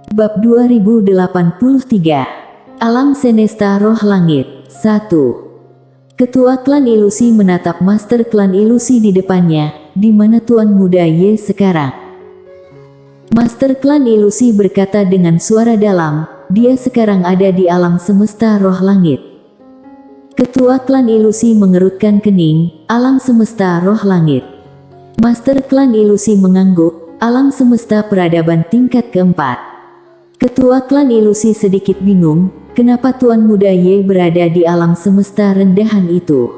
Bab 2083. Alam Semesta Roh Langit. 1. Ketua klan ilusi menatap master klan ilusi di depannya, di mana Tuan Muda Ye sekarang. Master klan ilusi berkata dengan suara dalam, dia sekarang ada di alam semesta roh langit. Ketua klan ilusi mengerutkan kening, alam semesta roh langit. Master klan ilusi mengangguk, alam semesta peradaban tingkat keempat. Ketua klan ilusi sedikit bingung, kenapa Tuan Muda Ye berada di alam semesta rendahan itu.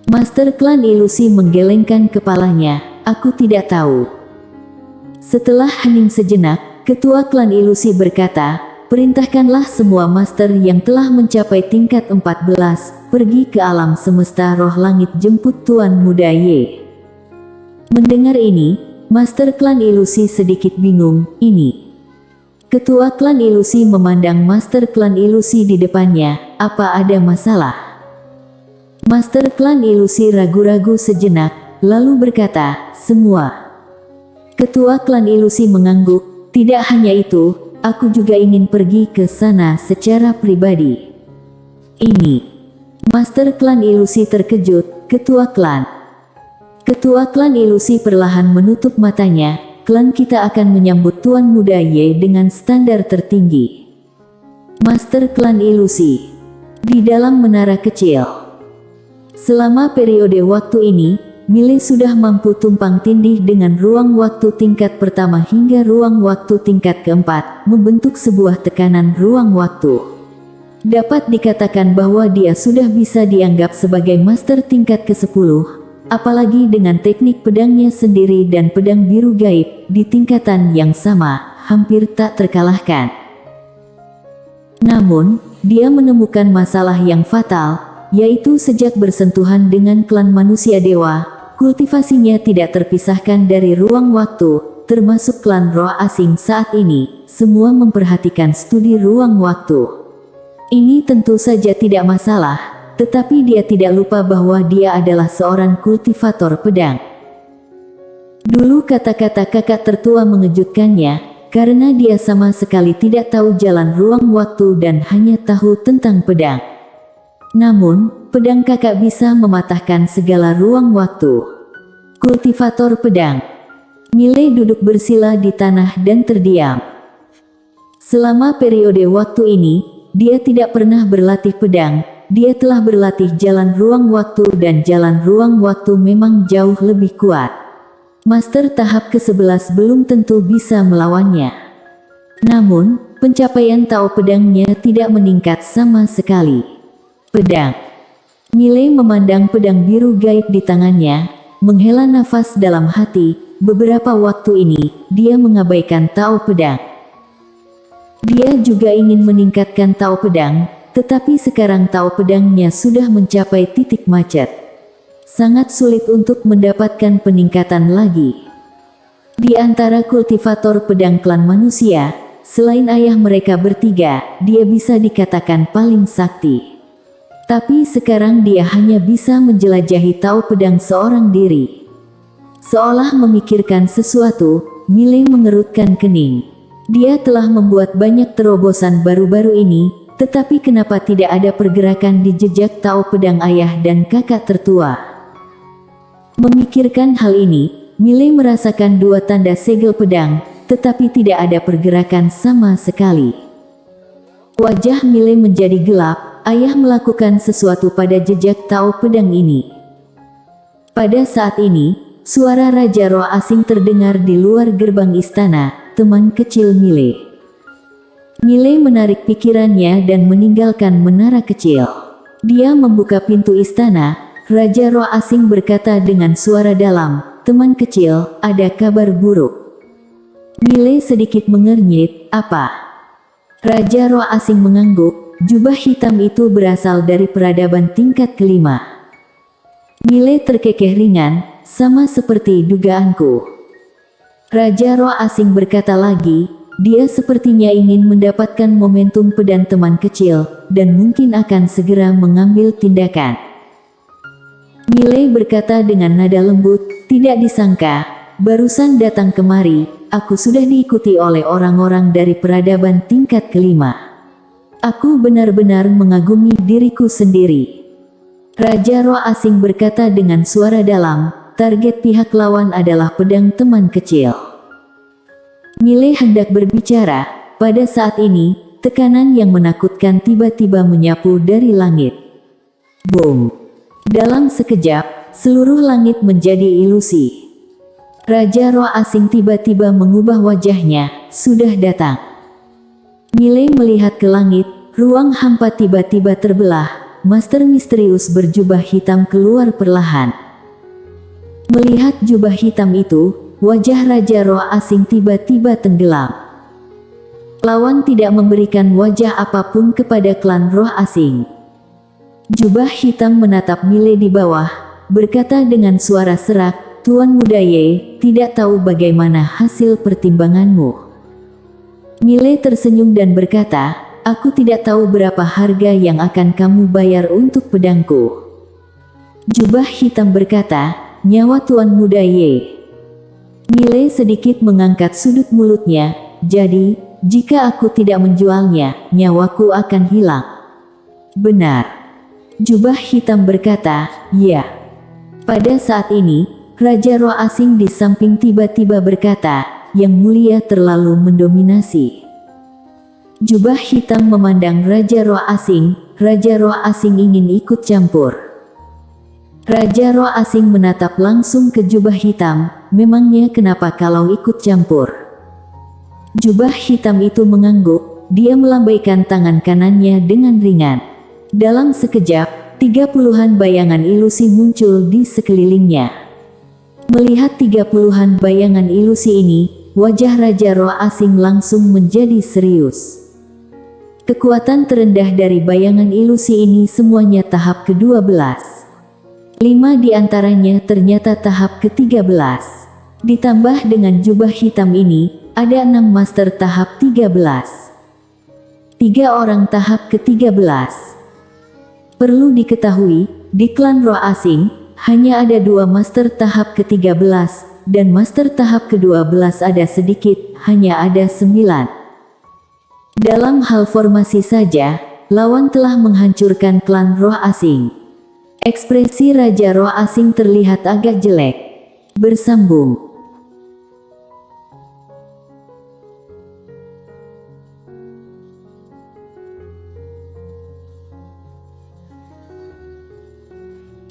Master klan ilusi menggelengkan kepalanya, aku tidak tahu. Setelah hening sejenak, ketua klan ilusi berkata, perintahkanlah semua master yang telah mencapai tingkat 14, pergi ke alam semesta roh langit jemput Tuan Muda Ye. Mendengar ini, master klan ilusi sedikit bingung, ini. Ketua klan ilusi memandang master klan ilusi di depannya, apa ada masalah? Master klan ilusi ragu-ragu sejenak, lalu berkata, semua. Ketua klan ilusi mengangguk, tidak hanya itu, aku juga ingin pergi ke sana secara pribadi. Ini. Master klan ilusi terkejut, ketua klan. Ketua klan ilusi perlahan menutup matanya, klan kita akan menyambut Tuan Muda Ye dengan standar tertinggi. Master klan ilusi. Di dalam menara kecil. Selama periode waktu ini, Mile sudah mampu tumpang tindih dengan ruang waktu tingkat pertama hingga ruang waktu tingkat keempat, membentuk sebuah tekanan ruang waktu. Dapat dikatakan bahwa dia sudah bisa dianggap sebagai master tingkat ke-10. Apalagi dengan teknik pedangnya sendiri dan pedang biru gaib, di tingkatan yang sama, hampir tak terkalahkan. Namun, dia menemukan masalah yang fatal, yaitu sejak bersentuhan dengan klan manusia dewa, kultivasinya tidak terpisahkan dari ruang waktu, termasuk klan roh asing saat ini, semua memperhatikan studi ruang waktu. Ini tentu saja tidak masalah. Tetapi dia tidak lupa bahwa dia adalah seorang kultivator pedang. Dulu kata-kata kakak tertua mengejutkannya, karena dia sama sekali tidak tahu jalan ruang waktu dan hanya tahu tentang pedang. Namun, pedang kakak bisa mematahkan segala ruang waktu. Kultivator pedang. Mile duduk bersila di tanah dan terdiam. Selama periode waktu ini, dia tidak pernah berlatih pedang. Dia telah berlatih jalan ruang waktu dan jalan ruang waktu memang jauh lebih kuat. Master tahap ke-11 belum tentu bisa melawannya. Namun, pencapaian Tao pedangnya tidak meningkat sama sekali. Pedang. Mile memandang pedang biru gaib di tangannya, menghela nafas dalam hati, beberapa waktu ini, dia mengabaikan Tao pedang. Dia juga ingin meningkatkan Tao pedang, tetapi sekarang Tao pedangnya sudah mencapai titik macet. Sangat sulit untuk mendapatkan peningkatan lagi. Di antara kultivator pedang klan manusia, selain ayah mereka bertiga, dia bisa dikatakan paling sakti. Tapi sekarang dia hanya bisa menjelajahi Tao pedang seorang diri. Seolah memikirkan sesuatu, Mile mengerutkan kening. Dia telah membuat banyak terobosan baru-baru ini, tetapi kenapa tidak ada pergerakan di jejak Tao pedang ayah dan kakak tertua? Memikirkan hal ini, Mile merasakan dua tanda segel pedang, tetapi tidak ada pergerakan sama sekali. Wajah Mile menjadi gelap, ayah melakukan sesuatu pada jejak Tao pedang ini. Pada saat ini, suara Raja Roh asing terdengar di luar gerbang istana, teman kecil Mile. Mile menarik pikirannya dan meninggalkan menara kecil. Dia membuka pintu istana, Raja Roh asing berkata dengan suara dalam, teman kecil, ada kabar buruk. Mile sedikit mengernyit, apa? Raja Roh asing mengangguk, jubah hitam itu berasal dari peradaban tingkat kelima. Mile terkekeh ringan, sama seperti dugaanku. Raja Roh asing berkata lagi, dia sepertinya ingin mendapatkan momentum pedang teman kecil, dan mungkin akan segera mengambil tindakan. Mile berkata dengan nada lembut, tidak disangka, barusan datang kemari, aku sudah diikuti oleh orang-orang dari peradaban tingkat kelima. Aku benar-benar mengagumi diriku sendiri. Raja roh asing berkata dengan suara dalam, target pihak lawan adalah pedang teman kecil. Miley hendak berbicara, pada saat ini, tekanan yang menakutkan tiba-tiba menyapu dari langit. Boom! Dalam sekejap, seluruh langit menjadi ilusi. Raja roh asing tiba-tiba mengubah wajahnya, sudah datang. Miley melihat ke langit, ruang hampa tiba-tiba terbelah, Master misterius berjubah hitam keluar perlahan. Melihat jubah hitam itu, wajah Raja roh asing tiba-tiba tenggelam. Lawan tidak memberikan wajah apapun kepada klan roh asing. Jubah hitam menatap Miley di bawah, berkata dengan suara serak, Tuan Muda Ye, tidak tahu bagaimana hasil pertimbanganmu. Miley tersenyum dan berkata, aku tidak tahu berapa harga yang akan kamu bayar untuk pedangku. Jubah hitam berkata, nyawa Tuan Muda Ye. Miley sedikit mengangkat sudut mulutnya, jadi, jika aku tidak menjualnya, nyawaku akan hilang. Benar. Jubah hitam berkata, ya. Pada saat ini, Raja roh asing di samping tiba-tiba berkata, Yang Mulia terlalu mendominasi. Jubah hitam memandang Raja roh asing ingin ikut campur. Raja roh asing menatap langsung ke jubah hitam, memangnya kenapa kalau ikut campur? Jubah hitam itu mengangguk, dia melambaikan tangan kanannya dengan ringan. Dalam sekejap, 30-an bayangan ilusi muncul di sekelilingnya. Melihat 30-an bayangan ilusi ini, wajah Raja roh asing langsung menjadi serius. Kekuatan terendah dari bayangan ilusi ini semuanya tahap ke-12. 5 diantaranya ternyata tahap ke-13. Ditambah dengan jubah hitam ini, ada 6 master tahap 13. 3 orang tahap ke-13. Perlu diketahui, di klan roh asing, hanya ada 2 master tahap ke-13, dan master tahap ke-12 ada sedikit, hanya ada 9. Dalam hal formasi saja, lawan telah menghancurkan klan roh asing. Ekspresi Raja roh asing terlihat agak jelek. Bersambung.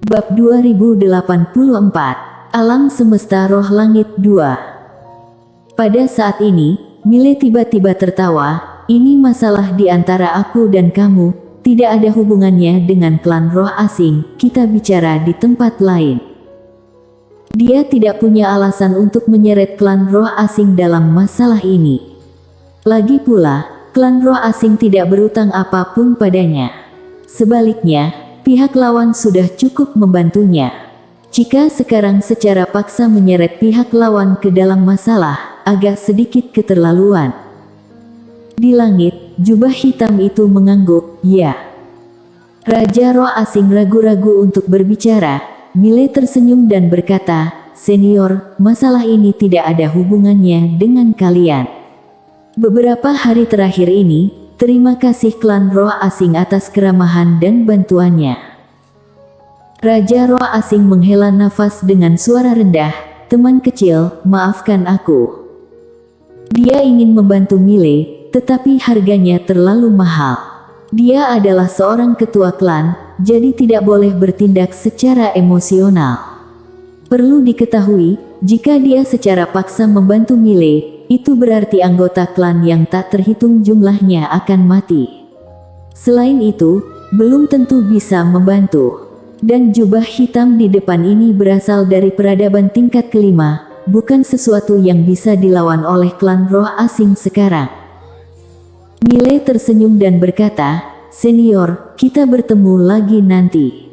Bab 2084, Alam Semesta Roh Langit 2. Pada saat ini, Miley tiba-tiba tertawa, ini masalah di antara aku dan kamu, tidak ada hubungannya dengan klan roh asing, kita bicara di tempat lain. Dia tidak punya alasan untuk menyeret klan roh asing dalam masalah ini. Lagi pula, klan roh asing tidak berutang apapun padanya. Sebaliknya, pihak lawan sudah cukup membantunya. Jika sekarang secara paksa menyeret pihak lawan ke dalam masalah, agak sedikit keterlaluan. Di langit, jubah hitam itu mengangguk, ya. Raja roh asing ragu-ragu untuk berbicara. Miley tersenyum dan berkata, senior, masalah ini tidak ada hubungannya dengan kalian. Beberapa hari terakhir ini, terima kasih klan roh asing atas keramahan dan bantuannya. Raja roh asing menghela nafas dengan suara rendah, teman kecil, maafkan aku. Dia ingin membantu Miley, tetapi harganya terlalu mahal. Dia adalah seorang ketua klan, jadi tidak boleh bertindak secara emosional. Perlu diketahui, jika dia secara paksa membantu Miley, itu berarti anggota klan yang tak terhitung jumlahnya akan mati. Selain itu, belum tentu bisa membantu. Dan jubah hitam di depan ini berasal dari peradaban tingkat kelima, bukan sesuatu yang bisa dilawan oleh klan roh asing sekarang. Miley tersenyum dan berkata, senior, kita bertemu lagi nanti.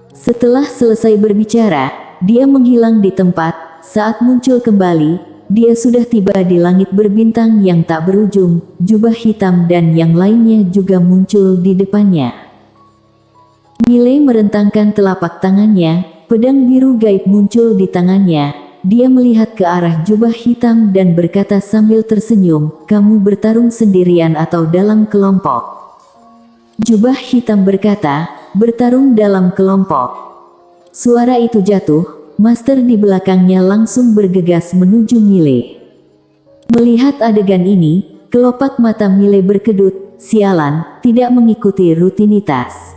Setelah selesai berbicara, dia menghilang di tempat. Saat muncul kembali, dia sudah tiba di langit berbintang yang tak berujung, jubah hitam dan yang lainnya juga muncul di depannya. Miley merentangkan telapak tangannya, pedang biru gaib muncul di tangannya, dia melihat ke arah jubah hitam dan berkata sambil tersenyum, "Kamu bertarung sendirian atau dalam kelompok?" Jubah hitam berkata, "Bertarung dalam kelompok." Suara itu jatuh, master di belakangnya langsung bergegas menuju Mile. Melihat adegan ini, kelopak mata Mile berkedut, sialan, tidak mengikuti rutinitas.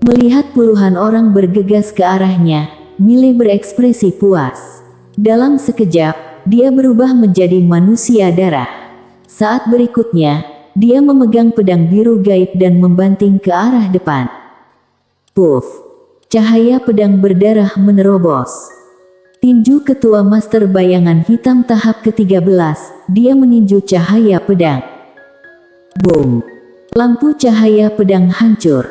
Melihat puluhan orang bergegas ke arahnya, Mile berekspresi puas. Dalam sekejap, dia berubah menjadi manusia darah. Saat berikutnya, dia memegang pedang biru gaib dan membanting ke arah depan. Puff! Cahaya pedang berdarah menerobos. Tinju ketua master bayangan hitam tahap ke-13, dia meninju cahaya pedang. Boom! Lampu cahaya pedang hancur.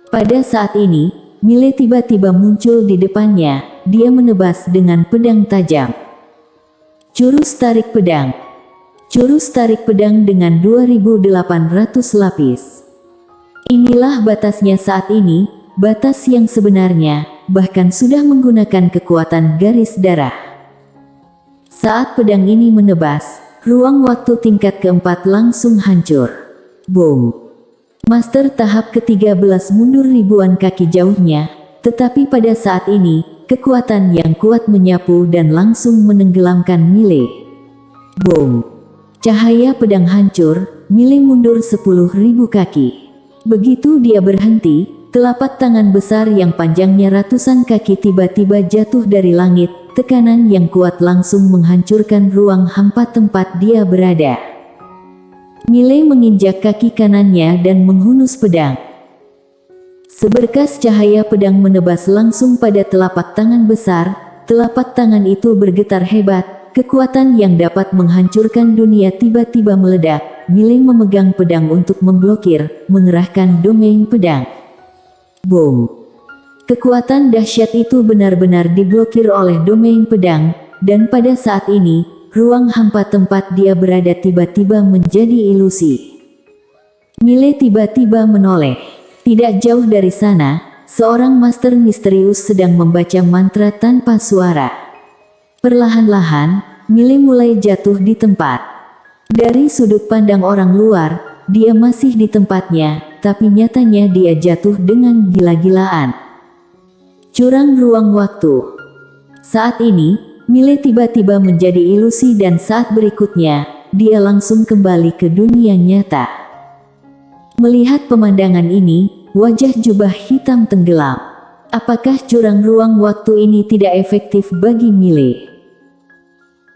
Pada saat ini, Mile tiba-tiba muncul di depannya, dia menebas dengan pedang tajam. Jurus tarik pedang. Jurus tarik pedang dengan 2800 lapis. Inilah batasnya saat ini, batas yang sebenarnya, bahkan sudah menggunakan kekuatan garis darah. Saat pedang ini menebas, ruang waktu tingkat keempat langsung hancur. Boom! Master tahap ke-13 mundur ribuan kaki jauhnya, tetapi pada saat ini, kekuatan yang kuat menyapu dan langsung menenggelamkan Mile. Boom! Cahaya pedang hancur, Mile mundur 10.000 kaki. Begitu dia berhenti, telapak tangan besar yang panjangnya ratusan kaki tiba-tiba jatuh dari langit, tekanan yang kuat langsung menghancurkan ruang hampa tempat dia berada. Mile menginjak kaki kanannya dan menghunus pedang. Seberkas cahaya pedang menebas langsung pada telapak tangan besar, telapak tangan itu bergetar hebat, kekuatan yang dapat menghancurkan dunia tiba-tiba meledak. Mile memegang pedang untuk memblokir, mengerahkan domain pedang. Boom! Kekuatan dahsyat itu benar-benar diblokir oleh domain pedang, dan pada saat ini, ruang hampa tempat dia berada tiba-tiba menjadi ilusi. Mile tiba-tiba menoleh. Tidak jauh dari sana, seorang master misterius sedang membaca mantra tanpa suara. Perlahan-lahan, Mile mulai jatuh di tempat. Dari sudut pandang orang luar, dia masih di tempatnya, tapi nyatanya dia jatuh dengan gila-gilaan. Jurang ruang waktu. Saat ini, Mile tiba-tiba menjadi ilusi dan saat berikutnya, dia langsung kembali ke dunia nyata. Melihat pemandangan ini, wajah jubah hitam tenggelam. Apakah jurang ruang waktu ini tidak efektif bagi Mile?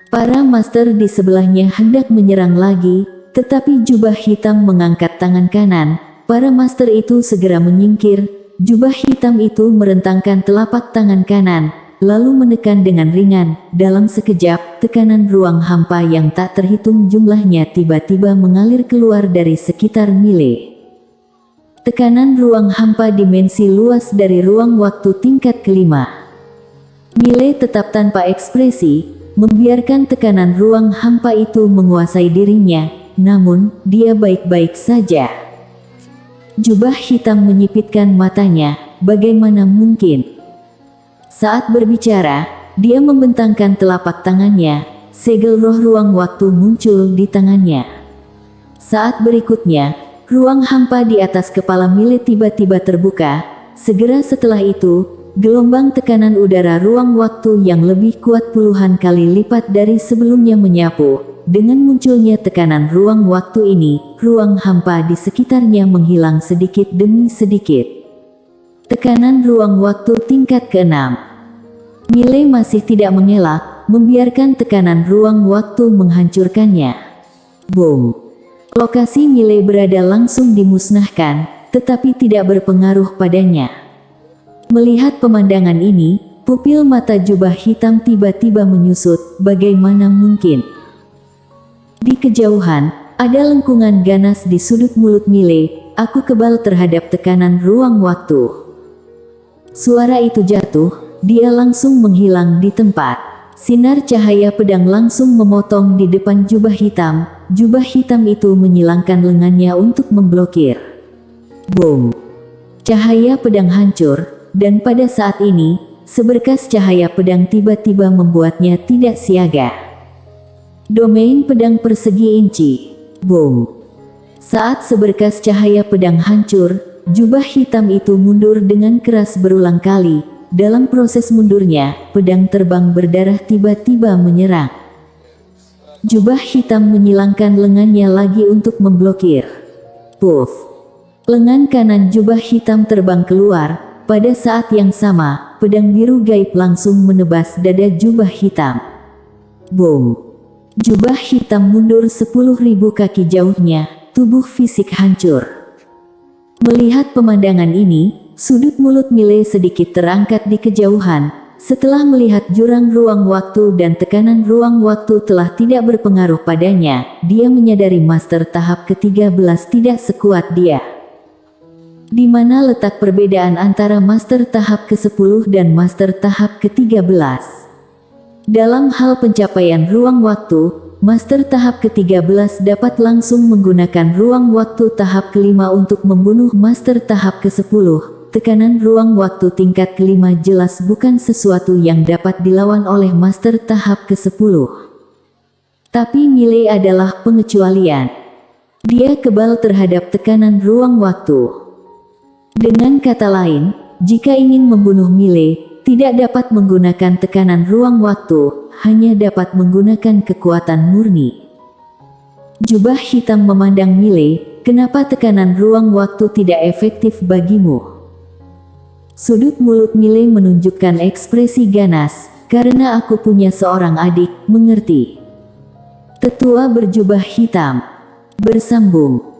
Para master di sebelahnya hendak menyerang lagi, tetapi jubah hitam mengangkat tangan kanan. Para master itu segera menyingkir, jubah hitam itu merentangkan telapak tangan kanan, lalu menekan dengan ringan. Dalam sekejap, tekanan ruang hampa yang tak terhitung jumlahnya tiba-tiba mengalir keluar dari sekitar Mile. Tekanan ruang hampa dimensi luas dari ruang waktu tingkat kelima. Mile tetap tanpa ekspresi, membiarkan tekanan ruang hampa itu menguasai dirinya, namun, dia baik-baik saja. Jubah hitam menyipitkan matanya, bagaimana mungkin? Saat berbicara, dia membentangkan telapak tangannya, segel roh ruang waktu muncul di tangannya. Saat berikutnya, ruang hampa di atas kepala Mile tiba-tiba terbuka, segera setelah itu, gelombang tekanan udara ruang waktu yang lebih kuat puluhan kali lipat dari sebelumnya menyapu. Dengan munculnya tekanan ruang waktu ini, ruang hampa di sekitarnya menghilang sedikit demi sedikit. Tekanan ruang waktu tingkat ke-6. Mile masih tidak mengelak, membiarkan tekanan ruang waktu menghancurkannya. Boom! Lokasi Mile berada langsung dimusnahkan, tetapi tidak berpengaruh padanya. Melihat pemandangan ini, pupil mata jubah hitam tiba-tiba menyusut, bagaimana mungkin? Di kejauhan, ada lengkungan ganas di sudut mulut Mile, aku kebal terhadap tekanan ruang waktu. Suara itu jatuh. Dia langsung menghilang di tempat. Sinar cahaya pedang langsung memotong di depan jubah hitam. Jubah hitam itu menyilangkan lengannya untuk memblokir. Boom! Cahaya pedang hancur, dan pada saat ini, seberkas cahaya pedang tiba-tiba membuatnya tidak siaga. Domain pedang persegi inci. Boom. Saat seberkas cahaya pedang hancur, jubah hitam itu mundur dengan keras berulang kali. Dalam proses mundurnya, pedang terbang berdarah tiba-tiba menyerang. Jubah hitam menyilangkan lengannya lagi untuk memblokir. Puff. Lengan kanan jubah hitam terbang keluar. Pada saat yang sama, pedang biru gaib langsung menebas dada jubah hitam. Boom. Jubah hitam mundur 10.000 kaki jauhnya, tubuh fisik hancur. Melihat pemandangan ini, sudut mulut Mile sedikit terangkat di kejauhan. Setelah melihat jurang ruang waktu dan tekanan ruang waktu telah tidak berpengaruh padanya, dia menyadari master tahap ke-13 tidak sekuat dia. Di mana letak perbedaan antara master tahap ke-10 dan master tahap ke-13? Dalam hal pencapaian ruang waktu, master tahap ke-13 dapat langsung menggunakan ruang waktu tahap ke-5 untuk membunuh master tahap ke-10. Tekanan ruang waktu tingkat ke-5 jelas bukan sesuatu yang dapat dilawan oleh master tahap ke-10. Tapi Mile adalah pengecualian. Dia kebal terhadap tekanan ruang waktu. Dengan kata lain, jika ingin membunuh Mile, tidak dapat menggunakan tekanan ruang waktu, hanya dapat menggunakan kekuatan murni. Jubah hitam memandang Mile, kenapa tekanan ruang waktu tidak efektif bagimu? Sudut mulut Mile menunjukkan ekspresi ganas, karena aku punya seorang adik, mengerti? Tetua berjubah hitam bersambung.